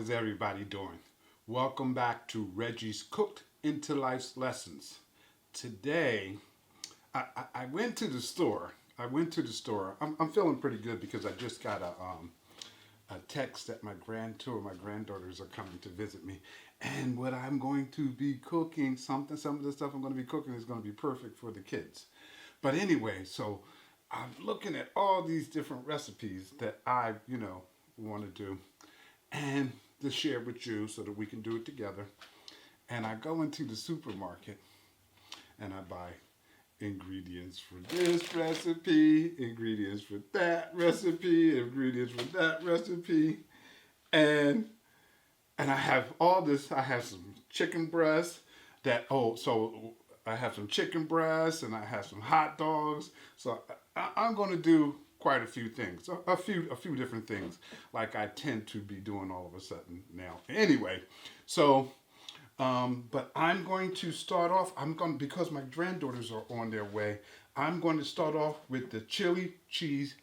How's everybody doing? Welcome back to Reggie's Cooked into Life's Lessons. Today, I went to the store. I'm feeling pretty good because I just got a text that two of my granddaughters are coming to visit me. And what I'm going to be cooking, some of the stuff I'm going to be cooking is going to be perfect for the kids. But anyway, so I'm looking at all these different recipes that I, want to do and to share with you so that we can do it together. And I go into the supermarket and I buy ingredients for this recipe, ingredients for that recipe, ingredients for that recipe. And I have all this. I have some chicken breasts I have some chicken breasts and I have some hot dogs. So I'm going to do quite a few things, a few different things, like I tend to be doing all of a sudden now. Anyway, so but I'm going to start off. Because my granddaughters are on their way. I'm going to start off with the chili cheese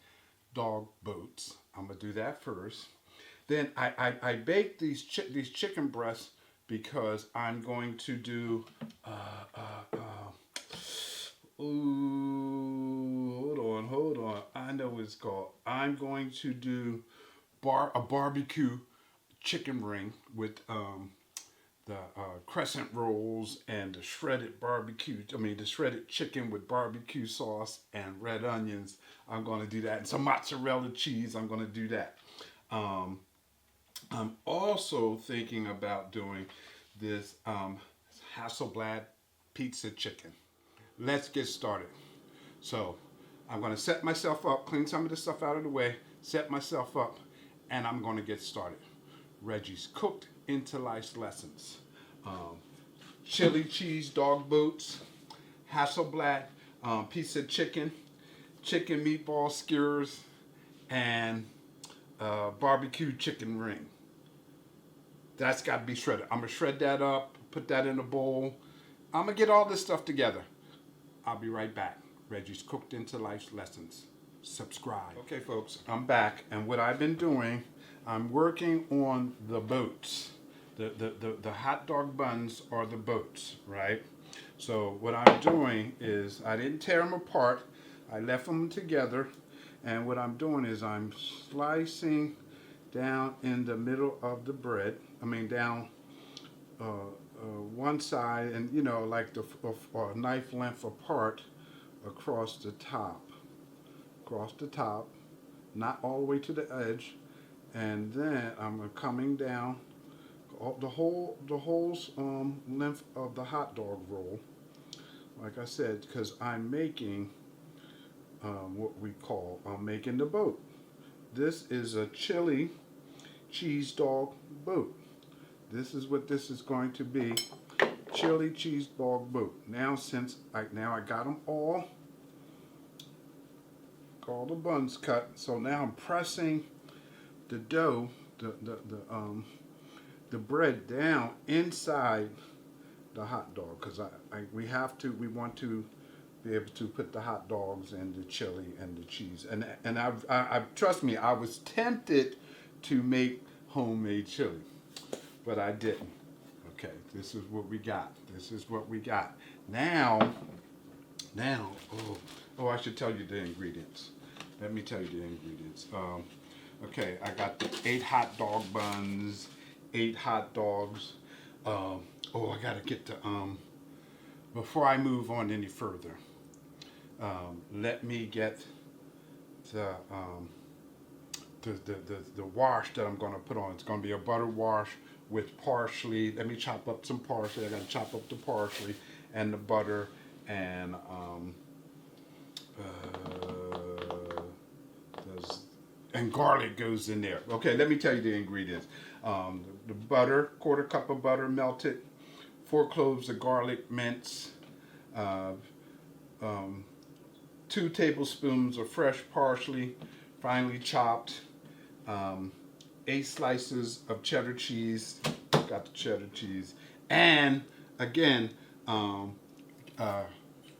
dog boats. I'm gonna do that first. Then I bake these chicken breasts because I'm going to do. Hold on. I know what it's called. I'm going to do a barbecue chicken ring with the crescent rolls and the the shredded chicken with barbecue sauce and red onions. I'm going to do that. And some mozzarella cheese. I'm going to do that. I'm also thinking about doing this Hasselblad pizza chicken. Let's get started. So I'm going to set myself up, clean some of the stuff out of the way, set myself up, and I'm going to get started. Reggie's Cooked into Life's Lessons. Chili cheese dog boats, Hasselblad pizza chicken meatball skewers, and barbecue chicken ring. That's got to be shredded. I'm going to shred that up, put that in a bowl. I'm going to get all this stuff together. I'll be right back. Reggie's Cooked into Life's Lessons. Subscribe. Okay, folks, I'm back. And what I've been doing, I'm working on the boats. The hot dog buns are the boats, right? So what I'm doing is, I didn't tear them apart. I left them together. And what I'm doing is I'm slicing down in the middle of the bread. Down one side, and like a knife length apart across the top, not all the way to the edge. And then I'm coming down the whole length of the hot dog roll, like I said, because I'm making I'm making the boat. This is a chili cheese dog boat. This is what this is going to be. Chili cheese dog boat. Now I got them all the buns cut. So now I'm pressing the dough, the bread down inside the hot dog, because we want to be able to put the hot dogs and the chili and the cheese. And I trust me, I was tempted to make homemade chili, but I didn't. Okay, this is what we got. Now, I should tell you the ingredients. Let me tell you the ingredients. Okay, I got the 8 hot dog buns, 8 hot dogs. I gotta get the, before I move on any further, let me get the wash that I'm gonna put on. It's gonna be a butter wash with parsley. Let me chop up some parsley. I gotta chop up the parsley and the butter and garlic goes in there. Okay, let me tell you the ingredients. The butter, 1/4 cup of butter melted, 4 cloves of garlic minced, 2 tablespoons of fresh parsley, finely chopped, 8 slices of cheddar cheese, got the cheddar cheese, and again,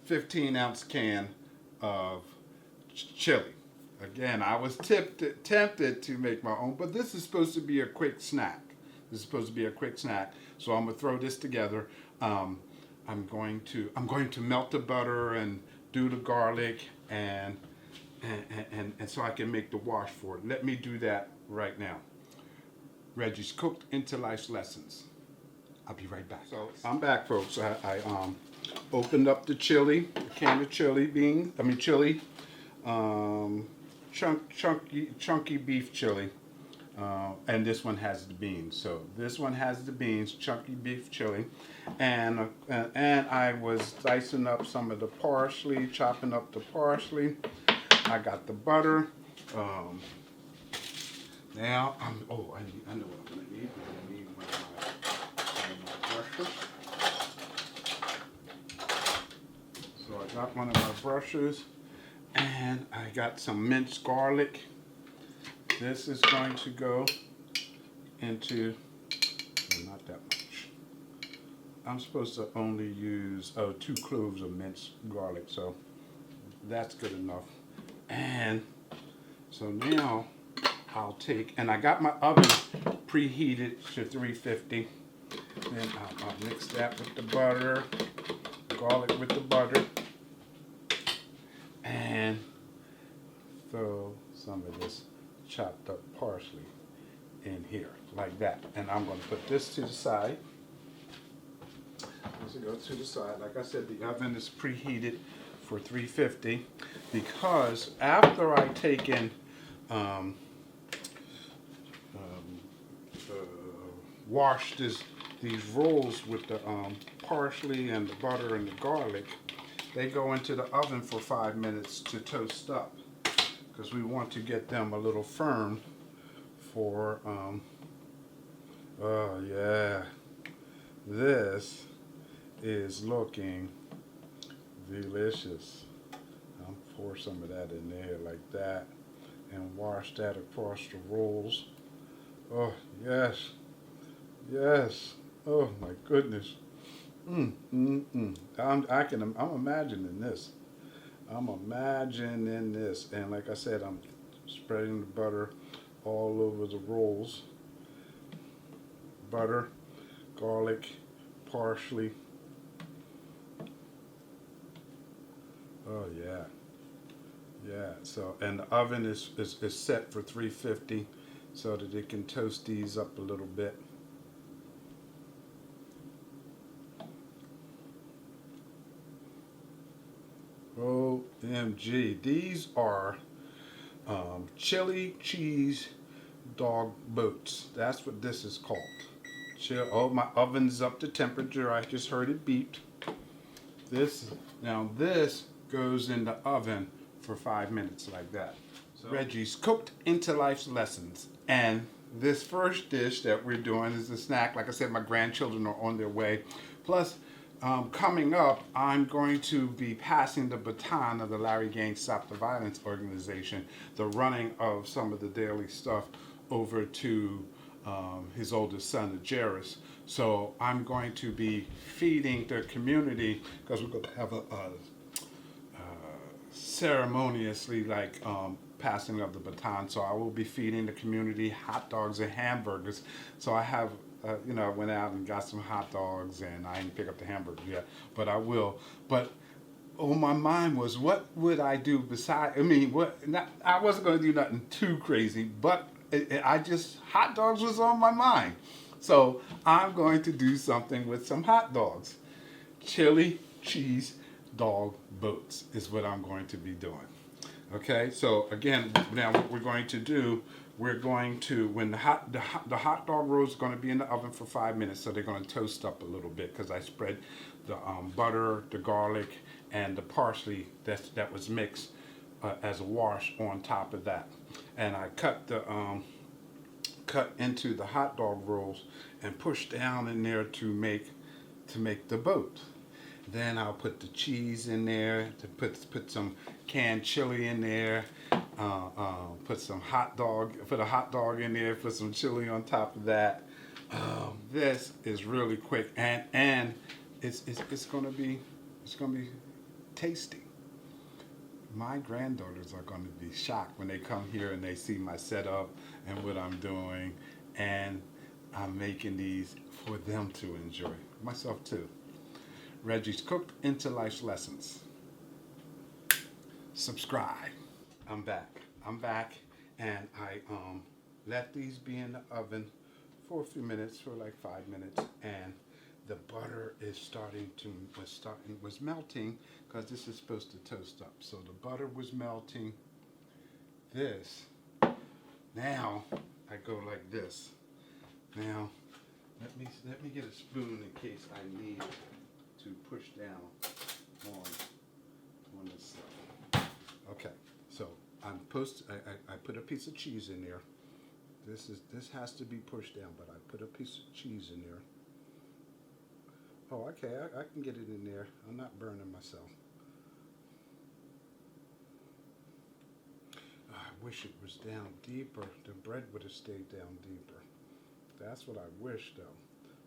15-ounce can of chili. Again, I was tempted to make my own, but this is supposed to be a quick snack. This is supposed to be a quick snack. So I'm gonna throw this together. I'm going to melt the butter and do the garlic and so I can make the wash for it. Let me do that right now. Reggie's Cooked into Life's Lessons. I'll be right back. So I'm back, folks. I opened up the chili, a can of chili, chunky beef chili, and this one has the beans. So this one has the beans, chunky beef chili, and I was dicing up some of the parsley, chopping up the parsley. I got the butter. Now I know what I'm gonna need. I'm gonna need one of my brushes. So I got one of my brushes, and I got some minced garlic. This is going to go into, well, not that much. I'm supposed to only use 2 cloves of minced garlic, so that's good enough. And so now I'll take, and I got my oven preheated to 350. Then I'll mix that with the butter, garlic with the butter, and throw some of this chopped up parsley in here, like that. And I'm going to put this to the side. As it goes to the side, like I said, the oven is preheated for 350 because after I take in wash these rolls with the parsley and the butter and the garlic, they go into the oven for 5 minutes to toast up because we want to get them a little firm for oh yeah, this is looking delicious. I'll pour some of that in there like that and wash that across the rolls. Oh yes, yes. Oh my goodness. I'm imagining this. I'm imagining this, and like I said, I'm spreading the butter all over the rolls. Butter, garlic, parsley. Oh yeah, yeah. So, and the oven is set for 350, so that it can toast these up a little bit. OMG, these are chili cheese dog boats. That's what this is called. Oh, my oven's up to temperature. I just heard it beeped. This goes in the oven for 5 minutes like that. So, Reggie's Cooked into Life's Lessons. And this first dish that we're doing is a snack. Like I said, my grandchildren are on their way. Plus, coming up, I'm going to be passing the baton of the Larry Gaines Stop the Violence organization, the running of some of the daily stuff over to his oldest son, Jairus. So I'm going to be feeding the community because we're going to have a ceremoniously passing of the baton. So I will be feeding the community hot dogs and hamburgers. So I have, I went out and got some hot dogs, and I didn't pick up the hamburgers yet, but I will. But on my mind was, what would I do besides? I wasn't going to do nothing too crazy, but hot dogs was on my mind. So I'm going to do something with some hot dogs. Chili cheese dog boats is what I'm going to be doing. Okay, so again, now what we're going to do, we're going to, when the hot dog roll is going to be in the oven for 5 minutes, so they're going to toast up a little bit because I spread the butter, the garlic, and the parsley that was mixed as a wash on top of that. And I cut into the hot dog rolls and push down in there to make the boat. Then I'll put the cheese in there, to put some canned chili in there, put a hot dog in there, put some chili on top of that. This is really quick, and it's gonna be tasty. My granddaughters are going to be shocked when they come here and they see my setup and what I'm doing, and I'm making these for them to enjoy. Myself too. Reggie's Cooked into Life's Lessons. Subscribe. I'm back. I'm back, and I let these be in the oven for a few minutes, for like 5 minutes, and the butter is was melting, because this is supposed to toast up. So the butter was melting. This, now I go like this. Now let me get a spoon in case I need to push down on this stuff. Okay, so I put a piece of cheese in there. This has to be pushed down, but I put a piece of cheese in there. Oh, okay, I can get it in there. I'm not burning myself. I wish it was down deeper. The bread would have stayed down deeper. That's what I wish, though.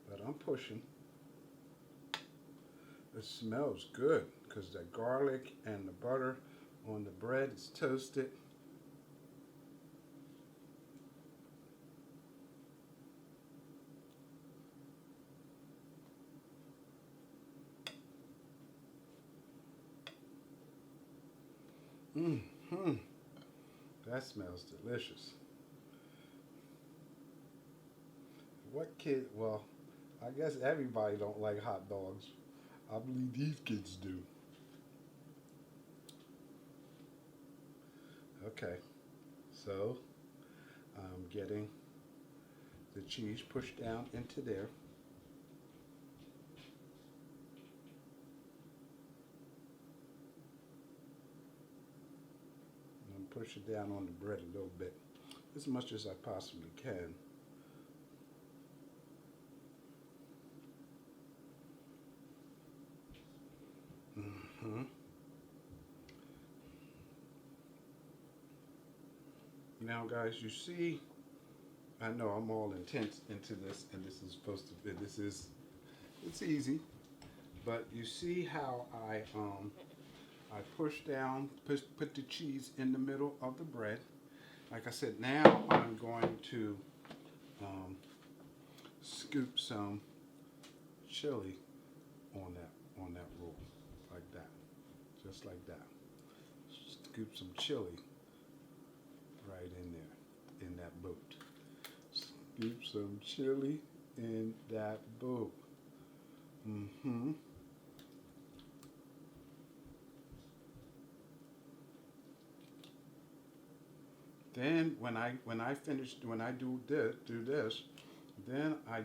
But I'm pushing. It smells good because the garlic and the butter on the bread is toasted. Mm-hmm. That smells delicious. What kid? Well, I guess everybody don't like hot dogs. I believe these kids do. Okay, so I'm getting the cheese pushed down into there. And push it down on the bread a little bit, as much as I possibly can. Mm-hmm. Now, guys, you see, I know I'm all intense into this, and this is supposed to be, it's easy, but you see how I push down, put the cheese in the middle of the bread. Like I said, now I'm going to scoop some chili on that roll, like that, just like that. Scoop some chili right in there, in that boat. Scoop some chili in that boat. Mm-hmm. Then when I do this, then I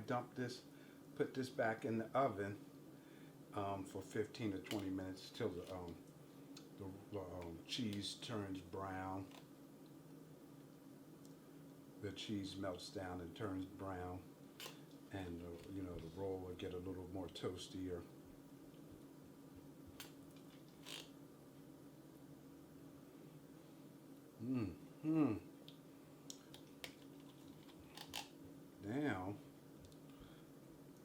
put this back in the oven for 15 to 20 minutes till the cheese turns brown. The cheese melts down and turns brown, and the roll will get a little more toastier. Now,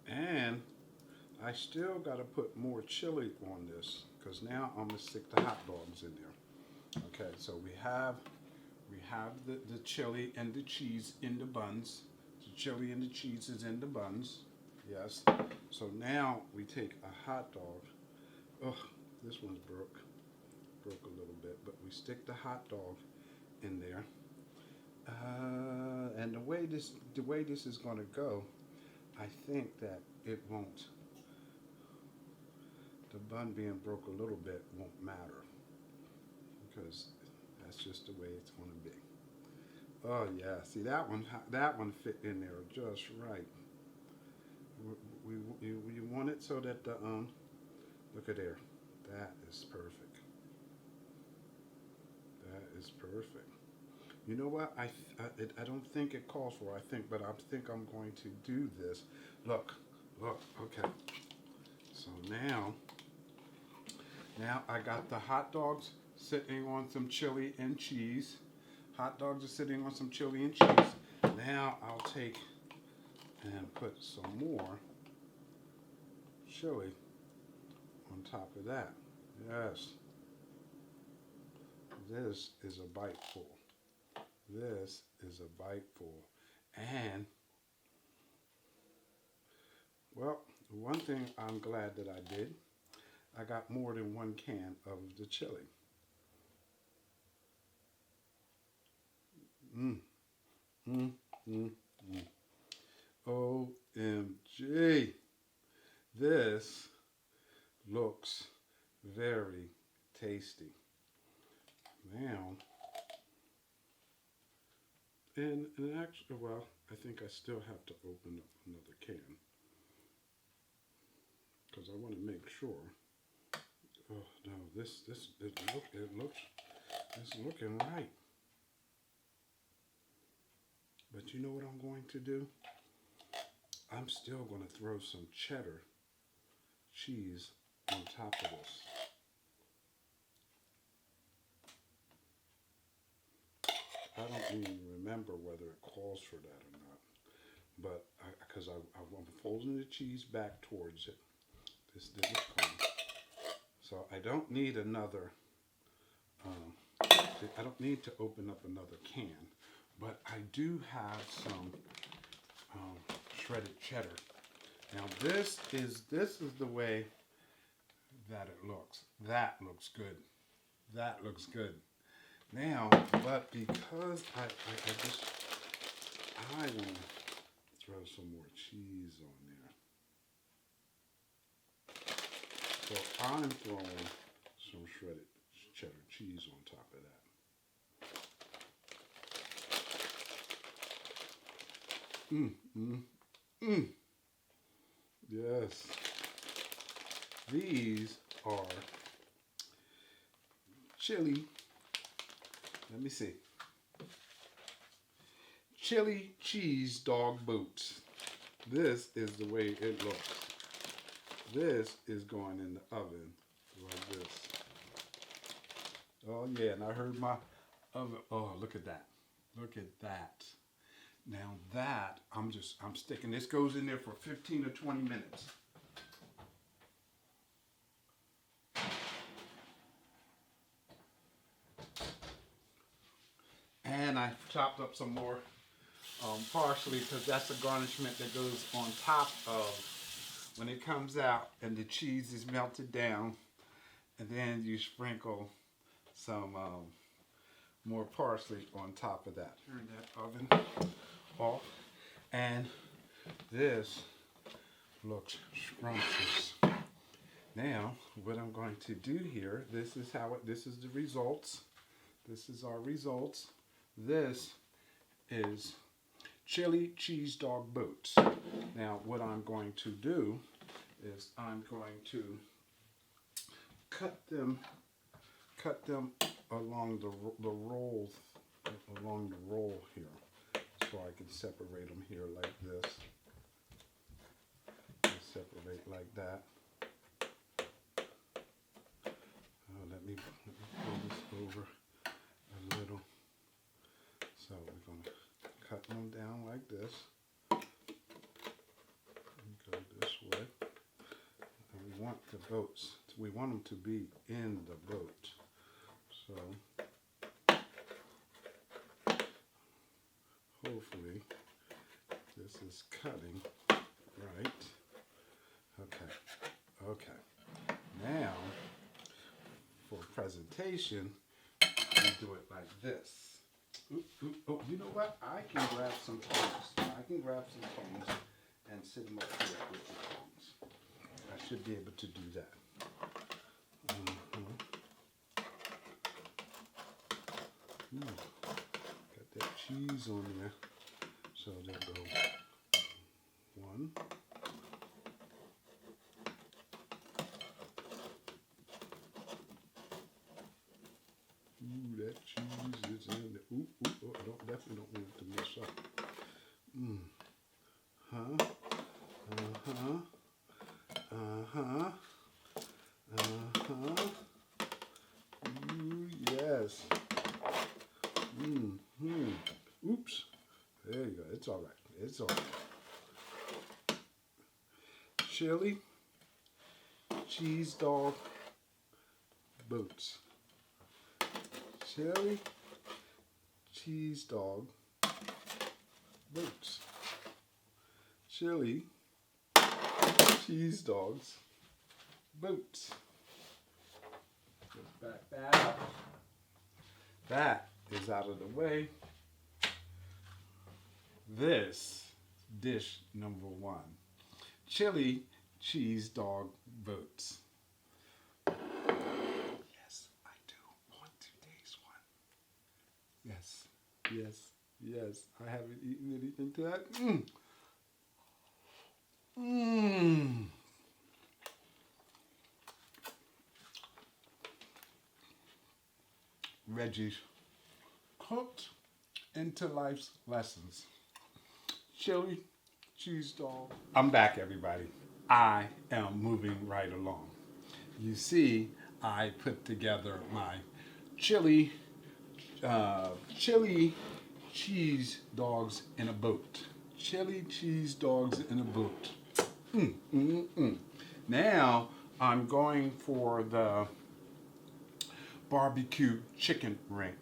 and I still got to put more chili on this, because now I'm gonna stick the hot dogs in there. Okay, so we have the chili and the cheese in the buns. The chili and the cheese is in the buns. Yes. So now we take a hot dog. Oh, this one's broke a little bit, but we stick the hot dog in there. And the way this is going to go, I think that it won't. The bun being broke a little bit won't matter, because that's just the way it's going to be. Oh yeah, see that one fit in there just right. You want it so that the look at there, that is perfect. That is perfect. You know what? I don't think it calls for. I think I'm going to do this. Look. Okay. So now I got the hot dogs sitting on some chili and cheese. Hot dogs are sitting on some chili and cheese. Now I'll take and put some more chili on top of that. Yes. This is a bite full. This is a bite full. And Well, one thing I'm glad that I did, I got more than one can of the chili. Mmm, mmm, mmm, mmm. OMG. This looks very tasty. Now, and actually, well, I think I still have to open up another can because I want to make sure. Oh no, it looks, it's looking right. But you know what I'm going to do? I'm still going to throw some cheddar cheese on top of this. I don't even remember whether it calls for that or not, but because I'm folding the cheese back towards it. This didn't come, so I don't need another. I don't need to open up another can, but I do have some shredded cheddar. Now this is the way that it looks. That looks good. That looks good. Now, but because I want to throw some more cheese on there. So I'm throwing some shredded cheddar cheese on top of that. Mmm, mmm, mmm. Yes. These are chili. Let me see. Chili cheese dog boots. This is the way it looks. This is going in the oven like this. Oh yeah, and I heard my oven. Oh, look at that. Look at that. Now that, I'm sticking, this goes in there for 15 or 20 minutes. And I chopped up some more parsley because that's the garnishment that goes on top of when it comes out and the cheese is melted down. And then you sprinkle some more parsley on top of that. Turn that oven off. And this looks scrumptious. Now, what I'm going to do here, this is the results. This is our results. This is chili cheese dog boots. Now, what I'm going to do is I'm going to cut them along the roll here, so I can separate them here like this. Separate like that. Let me pull this over a little. So we're going to cut them down like this. And go this way. And we want the boats. We want them to be in the boat. So hopefully this is cutting right. Okay. Now for presentation, we do it like this. Oh, you know what? I can grab some tongs. And sit them up here with the tongs. I should be able to do that. Got that cheese on there. So there go. One. Ooh, that cheese is in there. Ooh, definitely don't want it to mess up. Ooh, yes. Oops. There you go. It's all right. It's all right. Chili cheese dog boots. Chili cheese dog boots. Chili cheese dogs boat. Just back that up. That is out of the way. This dish number one, chili cheese dog boats. Yes, I do want to taste one. Yes, yes, yes. I haven't eaten anything to that. Reggie's cooked into life's lessons. Chili cheese dog. I'm back, everybody. I am moving right along. You see, I put together my chili cheese dogs in a boat. Chili cheese dogs in a boat. Now I'm going for the BBQ Chicken Ring.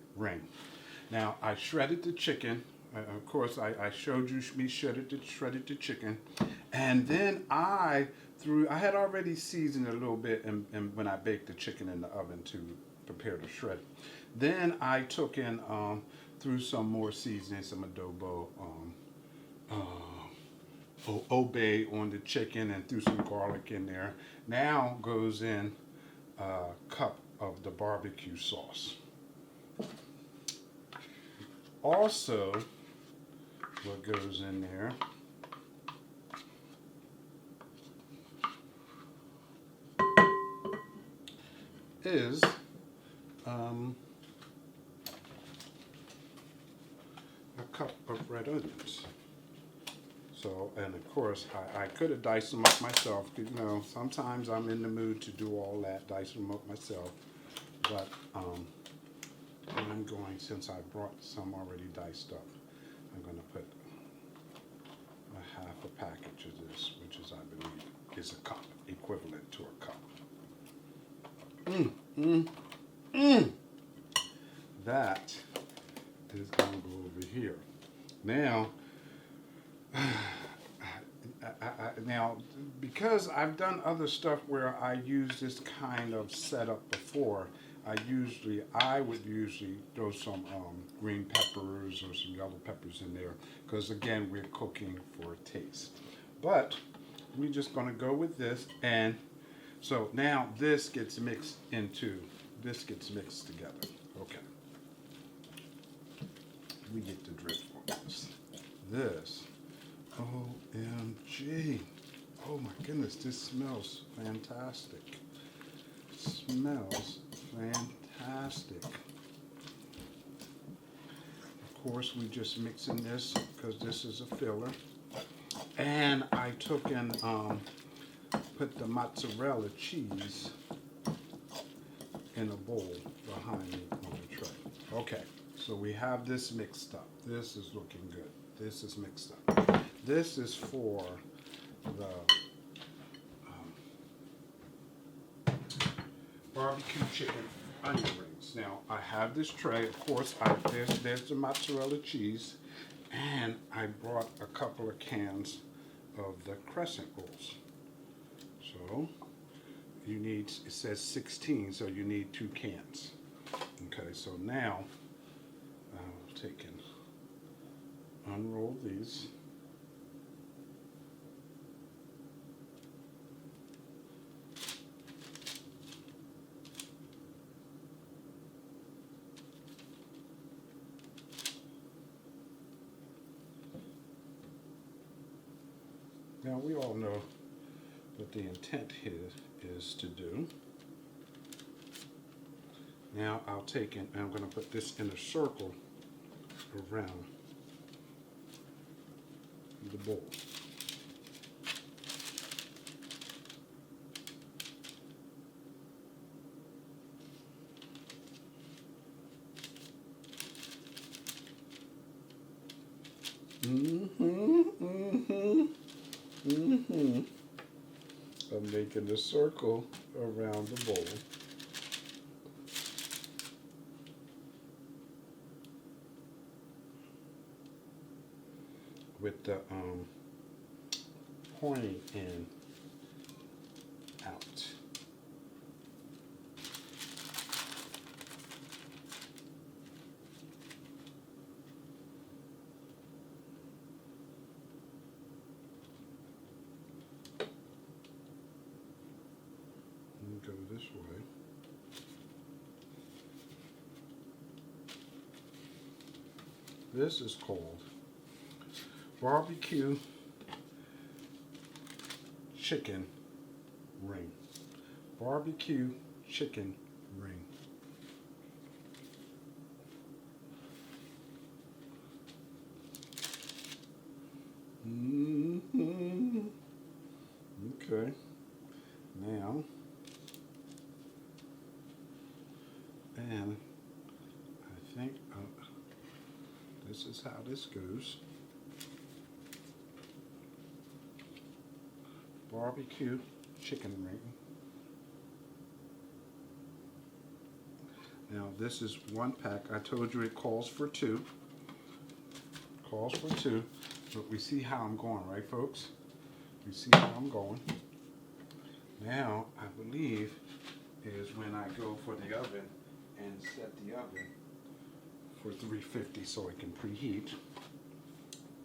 Now I shredded the chicken. Of course, I showed you me shredded the chicken, and then I had already seasoned it a little bit, and when I baked the chicken in the oven to prepare the shred. Then I took in threw some more seasoning, some adobo, obey on the chicken, and threw some garlic in there. Now goes in a cup of the barbecue sauce. Also, what goes in there is a cup of red onions. So, and of course, I could have diced them up myself. You know, sometimes I'm in the mood to do all that, dice them up myself. But I'm going, since I brought some already diced up, I'm going to put a half a package of this, which is, I believe, is a cup, equivalent to a cup. That is going to go over here. Now, now, because I've done other stuff where I use this kind of setup before, I would usually throw some green peppers or some yellow peppers in there, because again, we're cooking for taste. But we're just going to go with this, and so now this gets mixed together. Okay, we get the drift on this. This, OMG! Oh my goodness, this smells fantastic. Smells fantastic. Of course, we just mixing this because this is a filler. And I took and put the mozzarella cheese in a bowl behind me on the tray. Okay, so we have this mixed up. This is looking good. This is mixed up. This is for the barbecue chicken onion rings. Now I have this tray. Of course, there's the mozzarella cheese, and I brought a couple of cans of the crescent rolls. So you need, it says 16, so you need 2 cans. Okay, so now I'll take and unroll these. Now we all know what the intent here is to do. Now I'll take and I'm going to put this in a circle around the bowl. I'm making a circle around the bowl. With the pointing end go this way. This is called BBQ Chicken Ring. BBQ Chicken Ring. Okay. Now, and I think this is how this goes. BBQ Chicken Ring. Now this is one pack. I told you it calls for two. Calls for two, but we see how I'm going, right, folks? We see how I'm going. Now, I believe is when I go for the oven and set the oven for 350 so it can preheat.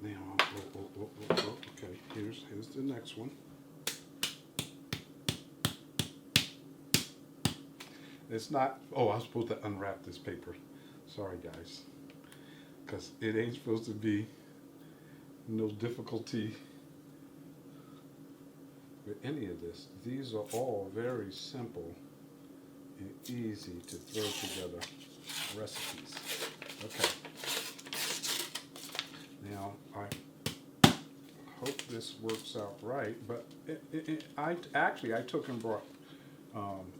Now, okay, here's the next one. It's not, oh, I was supposed to unwrap this paper. Sorry, guys. Because it ain't supposed to be no difficulty with any of this. These are all very simple and easy to throw together recipes. Okay. Now, I hope this works out right, but I took and brought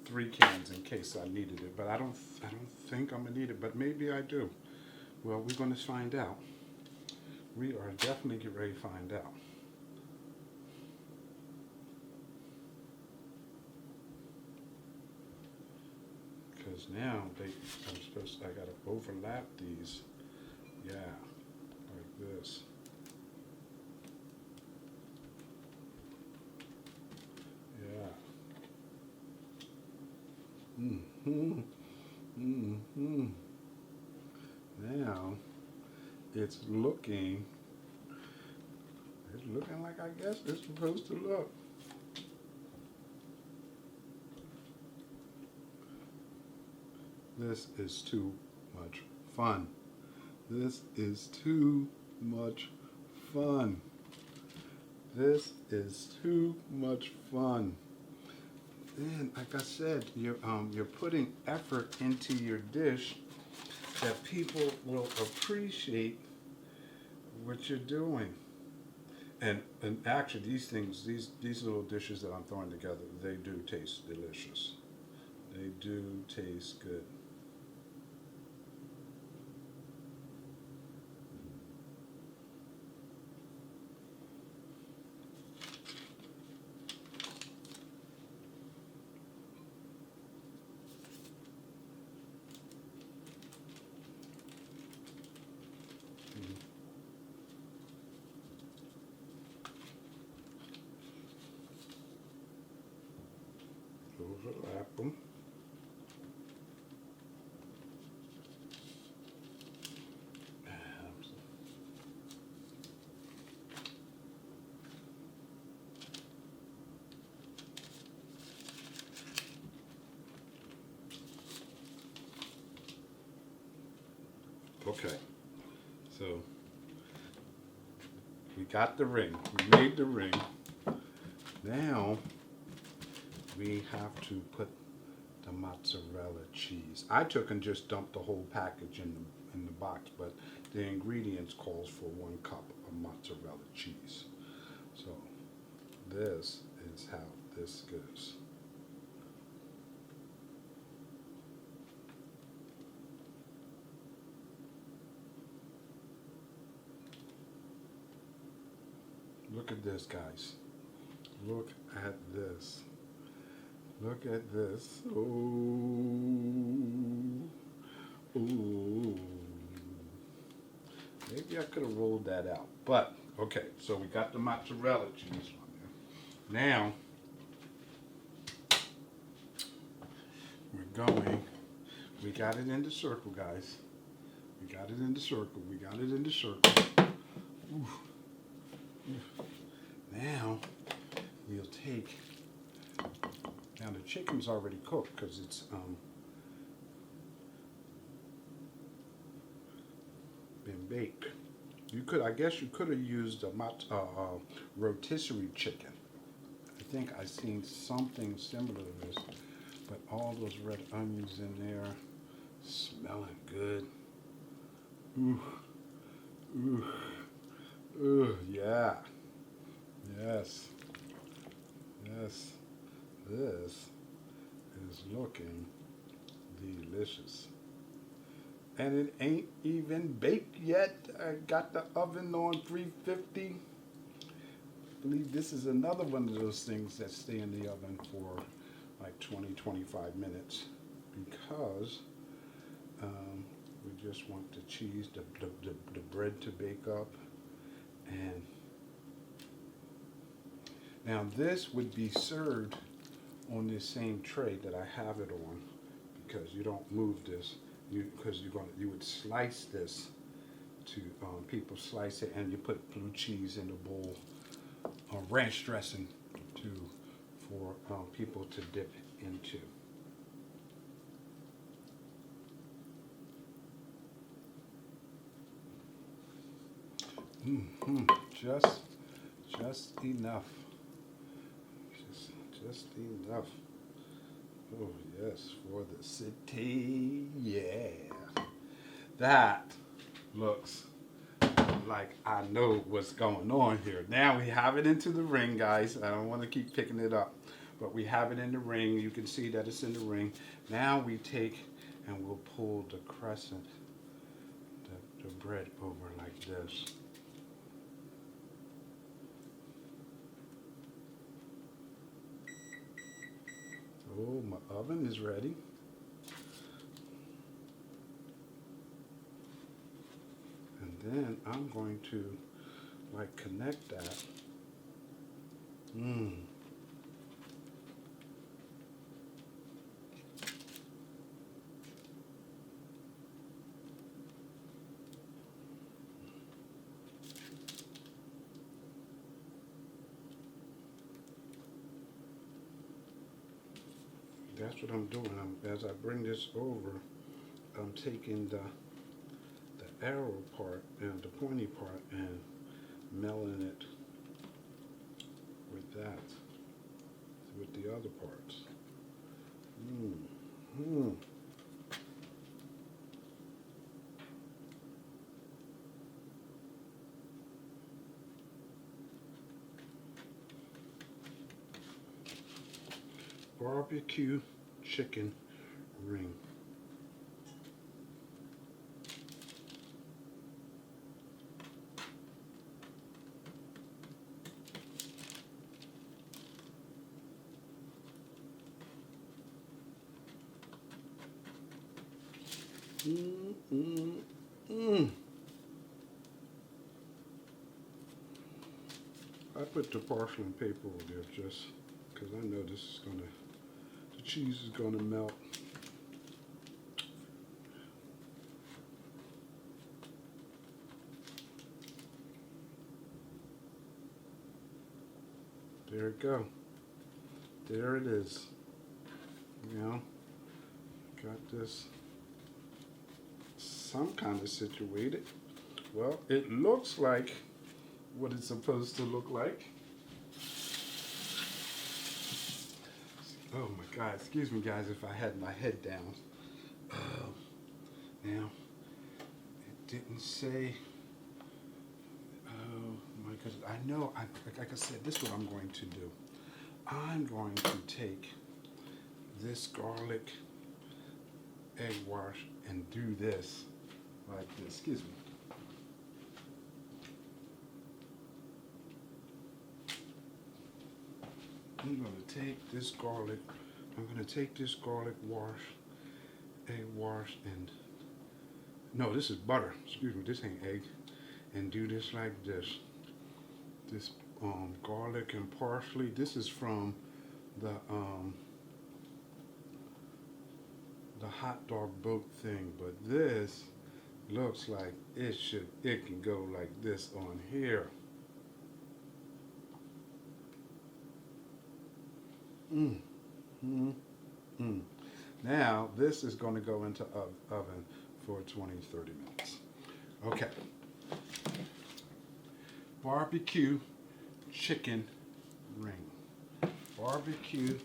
3 cans in case I needed it, but I don't think I'm gonna need it, but maybe I do. Well, we're gonna find out. We are definitely getting ready to find out. Because now I gotta overlap these. Yeah, like this. Now it's looking like I guess it's supposed to look. This is too much fun. This is too much fun. This is too much fun. And like I said, you're putting effort into your dish that people will appreciate what you're doing. And actually, these little dishes that I'm throwing together, they do taste delicious. They do taste good. Overlap them. Okay, so we got the ring. We made the ring. Now we have to put the mozzarella cheese. I took and just dumped the whole package in the box, but the ingredients calls for 1 cup of mozzarella cheese. So this is how this goes. Look at this, guys. Look at this. Look at this. Oh. Ooh. Maybe I could have rolled that out. But, okay, so we got the mozzarella cheese on there. Now, we're going, we got it in the circle, guys. We got it in the circle. We got it in the circle. Ooh. Now, we'll take, now the chicken's already cooked because it's been baked. I guess you could have used a rotisserie chicken. I think I seen something similar to this, but all those red onions in there, smelling good. Ooh, ooh, ooh, yeah, yes, yes. This is looking delicious. And it ain't even baked yet. I got the oven on 350. I believe this is another one of those things that stay in the oven for like 20-25 minutes because we just want the cheese, the bread to bake up. And now this would be served on this same tray that I have it on, because you don't move this, because you would slice this to people slice it, and you put blue cheese in the bowl, ranch dressing for people to dip into. Just enough. Just enough. Oh yes, for the city, yeah. That looks like I know what's going on here. Now we have it into the ring, guys. I don't want to keep picking it up, but we have it in the ring. You can see that it's in the ring. Now we take and we'll pull the crescent, the bread over like this. Oh, my oven is ready. And then I'm going to like connect that. That's what I'm doing. As I bring this over, I'm taking the arrow part and the pointy part and melting it with that, with the other parts. BBQ Chicken Ring. I put the parchment paper over there just because I know this is gonna, the cheese is gonna melt. There we go. There it is. You know, got this some kind of situated. Well, it looks like what it's supposed to look like. Oh my God, excuse me guys if I had my head down. Now, it didn't say, oh my goodness, I know, like I said, this is what I'm going to do. I'm going to take this garlic egg wash and do this like this, excuse me. I'm going to take this garlic, wash, egg wash, and, no, this is butter, excuse me, this ain't egg, and do this like this. This garlic and parsley, this is from the HotDogBoat thing, but this looks like it can go like this on here. Mm, mm. Now, this is going to go into oven for 20, 30 minutes. Okay. BBQ Chicken Ring. BBQ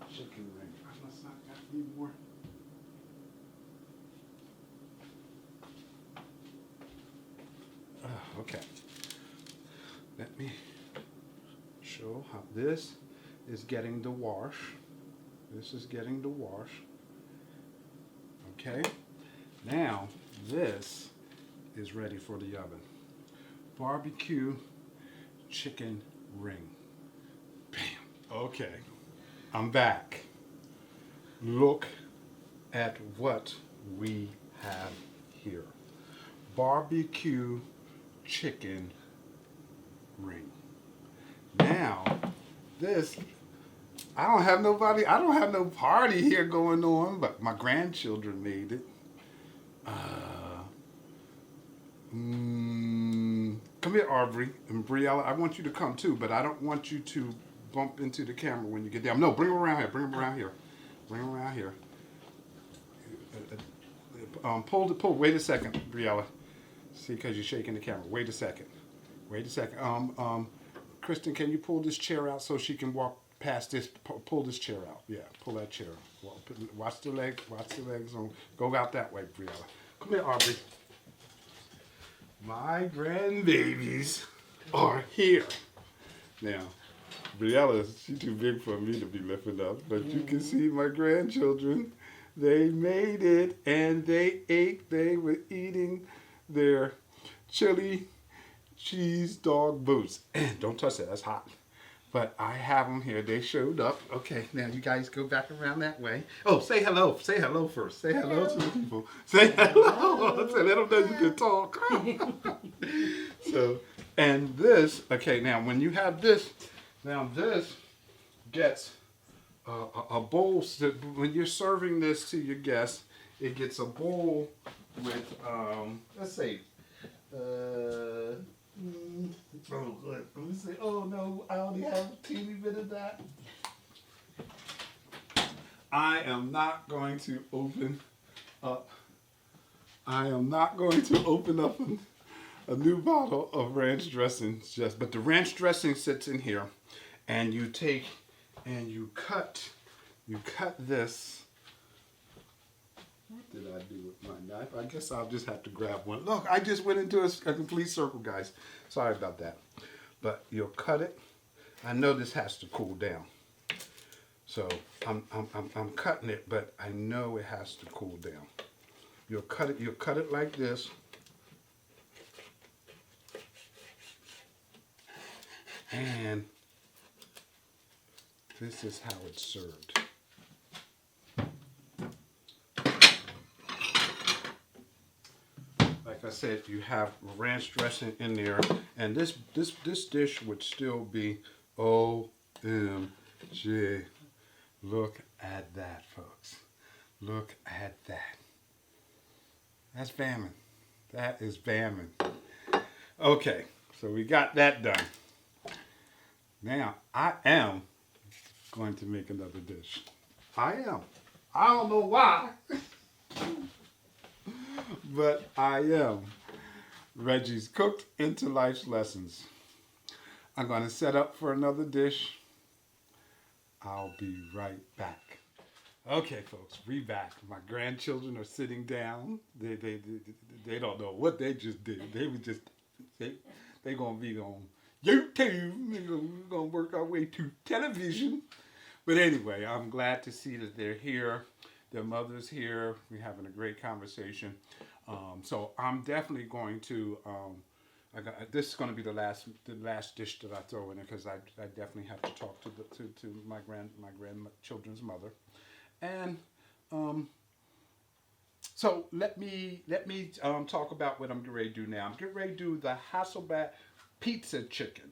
Chicken Ring. I must not got any more. Okay. Let me show how this is getting the wash. This is getting the wash. Okay. Now, this is ready for the oven. BBQ Chicken Ring. Bam. Okay. I'm back. Look at what we have here. BBQ Chicken Ring. Now, this, I don't have no party here going on, but my grandchildren made it. Come here, Aubrey and Briella. I want you to come too, but I don't want you to bump into the camera when you get down. No, bring them around here. Bring them around here. Bring them around here. Pull. Wait a second, Briella. See, because you're shaking the camera. Wait a second. Wait a second. Kristen, can you pull this chair out so she can walk past this? Pull this chair out. Yeah, pull that chair out. Watch the legs. Watch the legs. Go out that way, Briella. Come here, Aubrey. My grandbabies are here. Now, Briella, she's too big for me to be lifting up, but you can see my grandchildren. They made it, and they ate. They were eating their chili cheese dog boots. Don't touch that, that's hot. But I have them here. They showed up. Okay, now you guys go back around that way. Oh, say hello. Say hello first. Say hello to the people. Say hello. So let them know you can talk. So, and this, okay, now when you have this, now this gets a bowl. When you're serving this to your guests, it gets a bowl with, let's say, oh, good. Let me say, oh no, I only have a teeny bit of that. I am not going to open up. I am not going to open up a new bottle of ranch dressing. But the ranch dressing sits in here, and you take and you cut this. What did I do with my knife? I guess I'll just have to grab one. Look, I just went into a complete circle, guys. Sorry about that. But you'll cut it. I know this has to cool down. So I'm cutting it, but I know it has to cool down. You'll cut it like this. And this is how it's served. Like I said, you have ranch dressing in there, and this dish would still be OMG. Look at that, folks. Look at that. That's bamming. That is bamming. Okay, so we got that done. Now, I am going to make another dish. I am. I don't know why. But I am. Reggie's Cooked into Life's Lessons. I'm going to set up for another dish. I'll be right back. Okay, folks, we back. My grandchildren are sitting down. They don't know what they just did. They gonna be on YouTube. We're gonna work our way to television. But anyway, I'm glad to see that they're here. Their mother's here. We're having a great conversation. So I'm definitely going to. This is going to be the last dish that I throw in there, because I definitely have to talk to my grandchildren's mother, and so let me talk about what I'm getting ready to do now. I'm getting ready to do the Hasselback pizza chicken.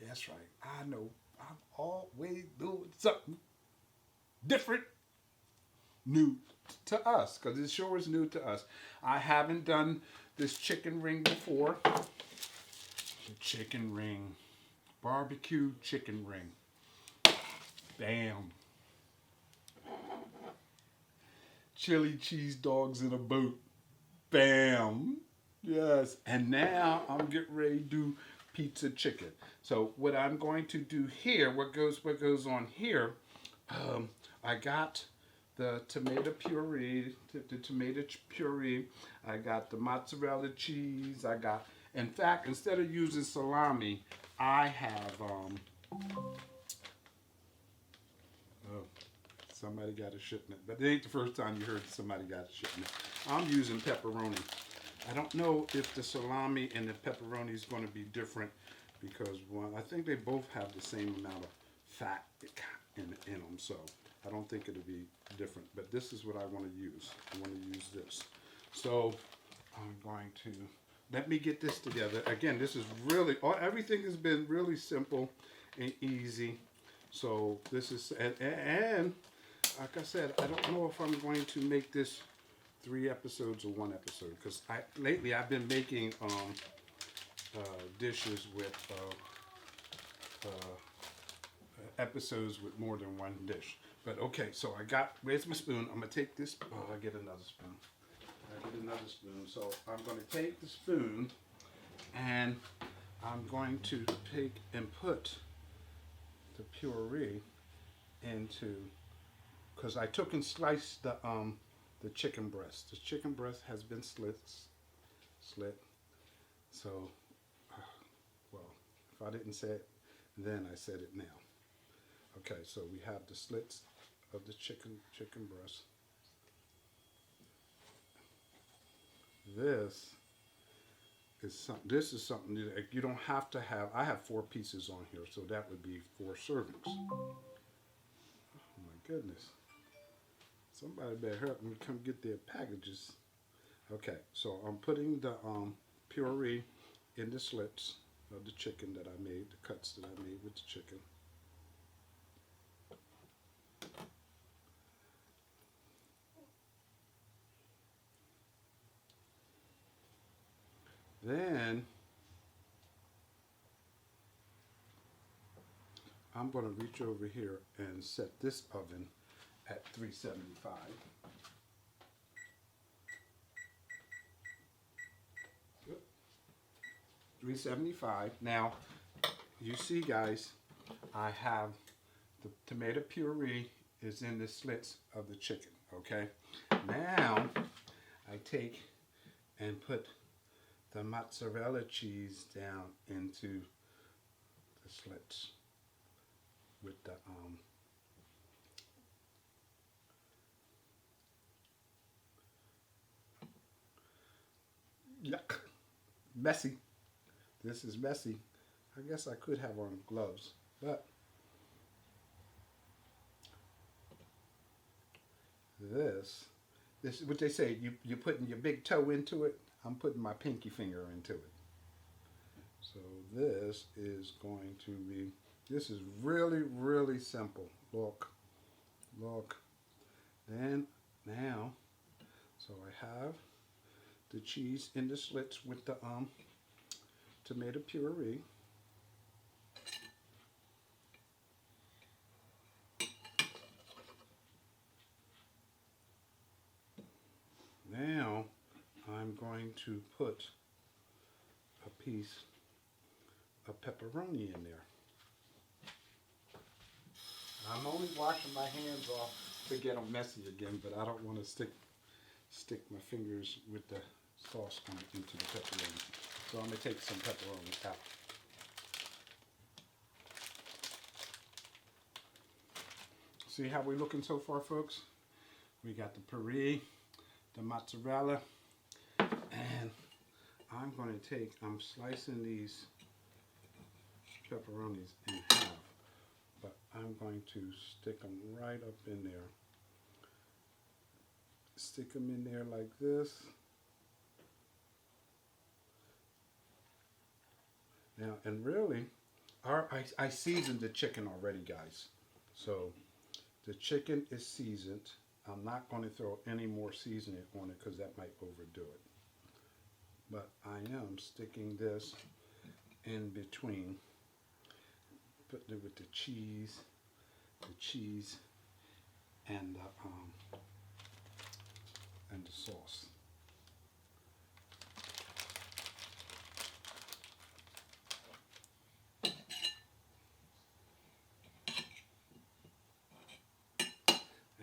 Yeah, that's right. I know. I'm always doing something different, new to us, because it sure is new to us. I haven't done this chicken ring before. The chicken ring. BBQ chicken ring. Bam. chili cheese dogs in a boat. Bam. Yes. And now I'm getting ready to do pizza chicken. So what I'm going to do here, what goes on here, I got the tomato puree, the tomato puree. I got the mozzarella cheese. I got, in fact, instead of using salami, I have oh, somebody got a shipment, but it ain't the first time you heard somebody got a shipment. I'm using pepperoni. I don't know if the salami and the pepperoni is going to be different because one, I think they both have the same amount of fat in them, so I don't think it'll be different. But this is what I want to use. I want to use this. So I'm going to, let me get this together. Again, this is really, everything has been really simple and easy. So this is, and like I said, I don't know if I'm going to make this 3 episodes or 1 episode because lately I've been making dishes with episodes with more than 1 dish. But okay, so where's my spoon? I'm gonna take this. Oh, I get another spoon. So I'm gonna take the spoon and I'm going to take and put the puree into, because I took and sliced the chicken breast. The chicken breast has been slit. So, well, if I didn't say it then, I said it now. Okay, so we have the slits of the chicken breast. This is something that you don't have to have. I have 4 pieces on here, so that would be 4 servings. Oh my goodness. Somebody better help me come get their packages. Okay, so I'm putting the puree in the slits of the chicken that I made, the cuts that I made with the chicken. Then I'm going to reach over here and set this oven at 375. Yep. 375. Now, you see guys, I have the tomato puree is in the slits of the chicken, okay? Now, I take and put the mozzarella cheese down into the slits with the yuck, messy. This is messy. I guess I could have on gloves, but this is what they say, you're putting your big toe into it. I'm putting my pinky finger into it. So this is going to be, this is really, really simple. Look. Then, now, so I have the cheese in the slits with the tomato puree. Now, I'm going to put a piece of pepperoni in there. I'm only washing my hands off to get them messy again, but I don't want to stick my fingers with the sauce into the pepperoni. So I'm going to take some pepperoni out. See how we're looking so far, folks? We got the puree, the mozzarella, and I'm slicing these pepperonis in half, but I'm going to stick them right up in there. Stick them in there like this. Now, and really, I seasoned the chicken already, guys. So the chicken is seasoned. I'm not going to throw any more seasoning on it because that might overdo it. But I am sticking this in between, putting it with the cheese and and the sauce.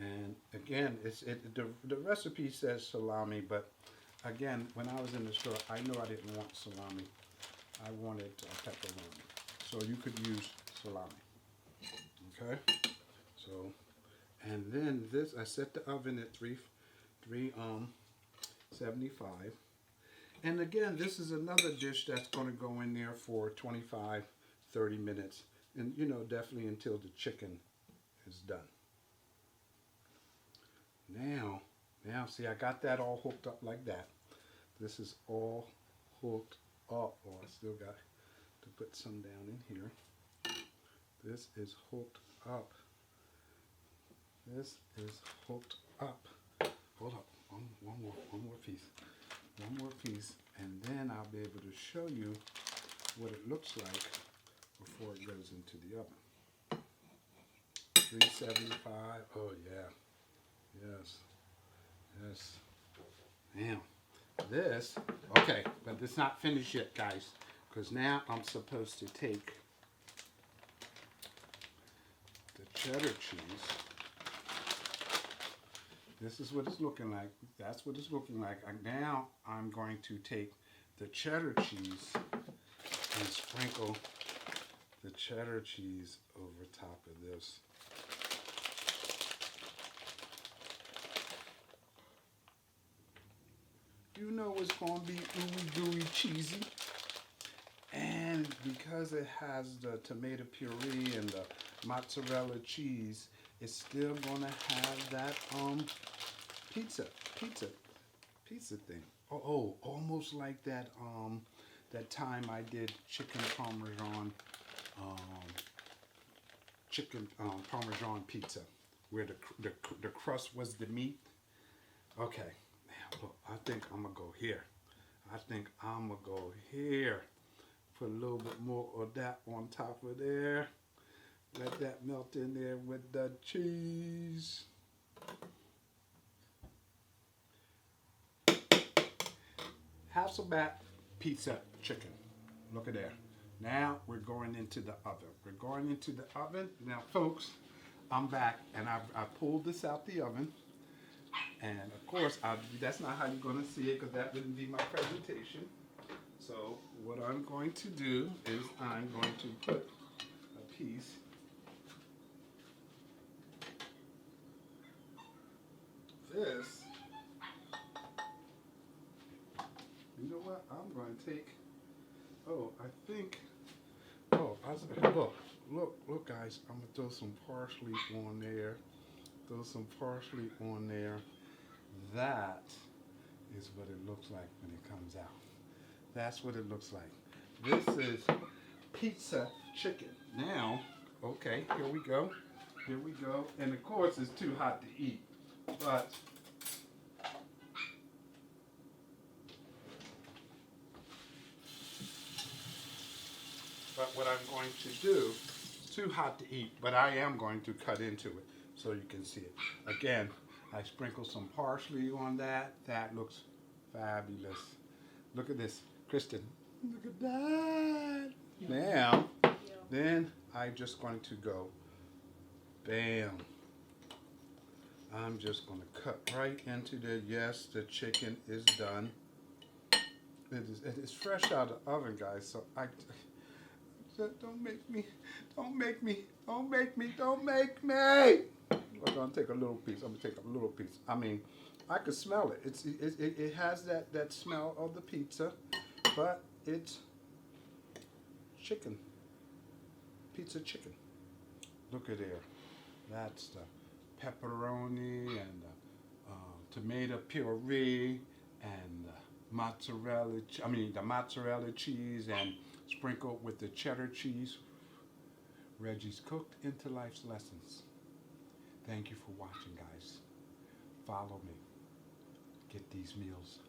And again, the recipe says salami, but again, when I was in the store, I know I didn't want salami. I wanted pepperoni. So you could use salami. Okay? So, and then this, I set the oven at 375. And again, this is another dish that's going to go in there for 25, 30 minutes. And, you know, definitely until the chicken is done. Now, see, I got that all hooked up like that. This is all hooked up. Oh, I still got to put some down in here. This is hooked up. This is hooked up. Hold up. One more piece. One more piece. And then I'll be able to show you what it looks like before it goes into the oven. 375. Oh, yeah. Yes. Yes. Now, this, okay, but it's not finished yet, guys, because now I'm supposed to take the cheddar cheese. This is what it's looking like. That's what it's looking like. Now I'm going to take the cheddar cheese and sprinkle the cheddar cheese over top of this. You know it's going to be ooey gooey cheesy. And because it has the tomato puree and the mozzarella cheese, it's still going to have that pizza thing. Oh, almost like that that time I did chicken parmesan parmesan pizza, where the crust was the meat. Okay. Look, I think I'm going to go here. Put a little bit more of that on top of there. Let that melt in there with the cheese. Hasselback pizza chicken. Look at there. Now we're going into the oven. Now, folks, I'm back, and I pulled this out the oven. And of course, that's not how you're going to see it, because that wouldn't be my presentation. So what I'm going to do is I'm going to put a piece of this. You know what? I'm going to take, look guys, I'm going to throw some parsley on there. That is what it looks like when it comes out. That's what it looks like. This is pizza chicken. Now, okay, here we go. And of course, it's too hot to eat. But what I'm going to do, it's too hot to eat, but I am going to cut into it so you can see it. Again, I sprinkle some parsley on that. That looks fabulous. Look at this, Kristen. Look at that. Now, then I'm just going to go, bam. I'm just going to cut right into yes, the chicken is done. It is fresh out of the oven, guys, so don't make me. I'm going to take a little piece. I mean, I could smell it. It has that smell of the pizza, but it's chicken. Pizza chicken. Look at there. That's the pepperoni and the tomato puree and the mozzarella cheese, and sprinkled with the cheddar cheese. Reggie's Cooked into Life's Lessons. Thank you for watching, guys. Follow me. Get these meals